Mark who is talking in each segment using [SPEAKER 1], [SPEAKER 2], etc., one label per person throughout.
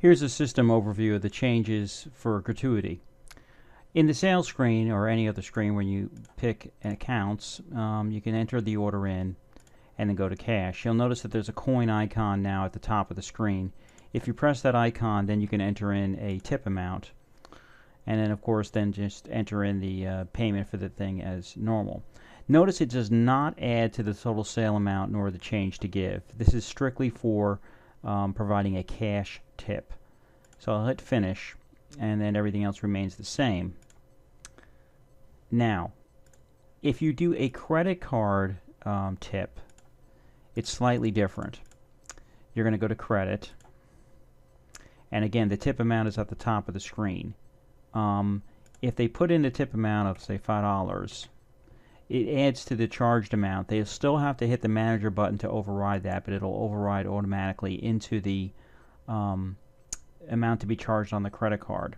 [SPEAKER 1] Here's a system overview of the changes for Gratuity. In the sales screen, or any other screen when you pick accounts, you can enter the order in and then go to cash. You'll notice that there's a coin icon now at the top of the screen. If you press that icon, then you can enter in a tip amount, and then of course then just enter in the payment for the thing as normal. Notice it does not add to the total sale amount nor the change to give. This is strictly for providing a cash tip. So I'll hit finish, and then everything else remains the same. Now, if you do a credit card tip, it's slightly different. You're going to go to credit, and again, the tip amount is at the top of the screen. If they put in the tip amount of, say, $5, it adds to the charged amount. They'll still have to hit the manager button to override that, but it'll override automatically into the amount to be charged on the credit card.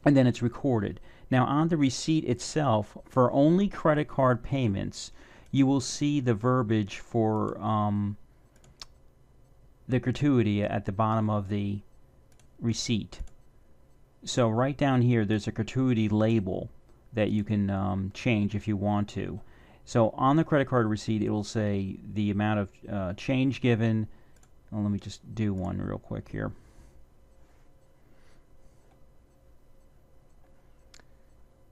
[SPEAKER 1] And then it's recorded. Now on the receipt itself, for only credit card payments, you will see the verbiage for the gratuity at the bottom of the receipt. So right down here there's a gratuity label that you can change if you want to. So on the credit card receipt it will say the amount of change given. Well, let me just do one real quick here.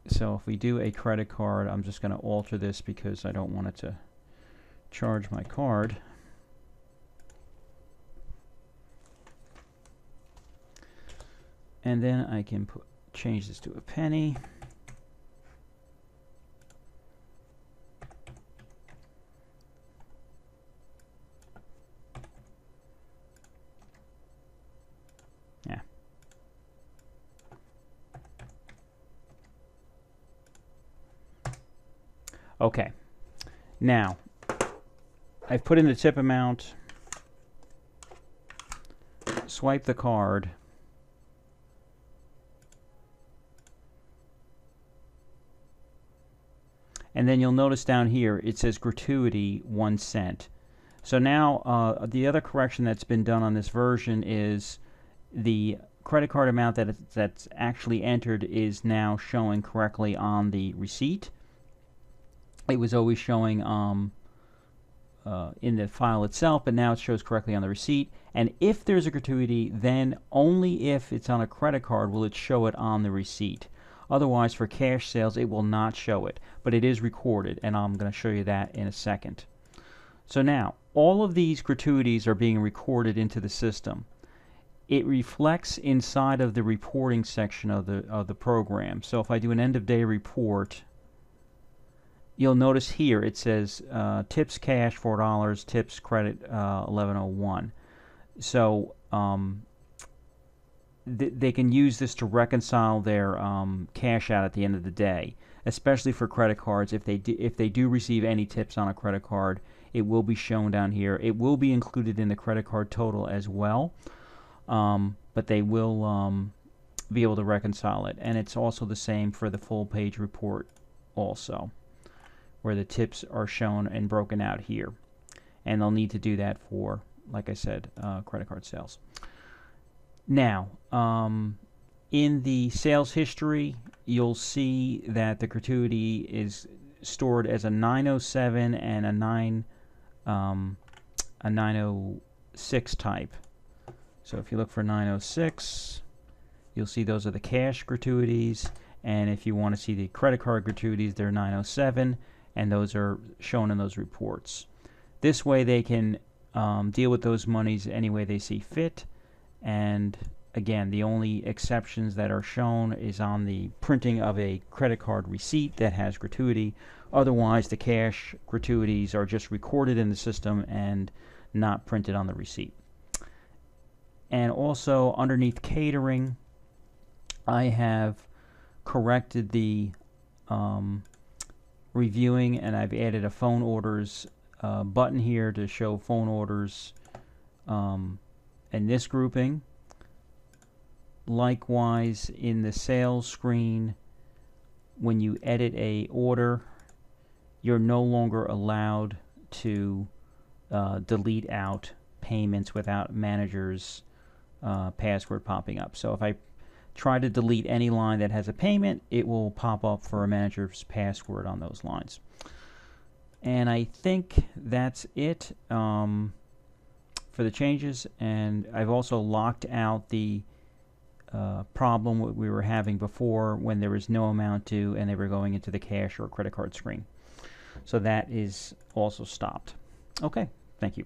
[SPEAKER 1] So if we do a credit card, I'm just going to alter this because I don't want it to charge my card. And then I can change this to a penny. Yeah. Okay. Now, I've put in the tip amount, swipe the card, and then you'll notice down here it says gratuity 1 cent. So now the other correction that's been done on this version is the credit card amount that's actually entered is now showing correctly on the receipt. It was always showing in the file itself, but now it shows correctly on the receipt. And if there's a gratuity, then only if it's on a credit card will it show it on the receipt. Otherwise, for cash sales, it will not show it, but it is recorded, and I'm going to show you that in a second. So now, all of these gratuities are being recorded into the system. It reflects inside of the reporting section of the program. So if I do an end of day report, you'll notice here it says tips cash $4, tips credit $11.01. So they can use this to reconcile their cash out at the end of the day, especially for credit cards. If they do receive any tips on a credit card, it will be shown down here. It will be included in the credit card total as well, but they will be able to reconcile it. And it's also the same for the full page report also, where the tips are shown and broken out here. And they'll need to do that for, like I said, credit card sales. Now, in the sales history, you'll see that the gratuity is stored as a 907 and a 906 type. So if you look for 906, you'll see those are the cash gratuities, and if you want to see the credit card gratuities, they're 907, and those are shown in those reports. This way they can deal with those monies any way they see fit. And again, the only exceptions that are shown is on the printing of a credit card receipt that has gratuity. Otherwise, the cash gratuities are just recorded in the system and not printed on the receipt. And also underneath catering, I have corrected the reviewing, and I've added a phone orders button here to show phone orders in this grouping. Likewise, in the sales screen, when you edit a order, you're no longer allowed to delete out payments without managers password popping up. So if I try to delete any line that has a payment, it will pop up for a manager's password on those lines. And I think that's it for the changes. And I've also locked out the problem we were having before when there was no amount due and they were going into the cash or credit card screen. So that is also stopped. Okay, thank you.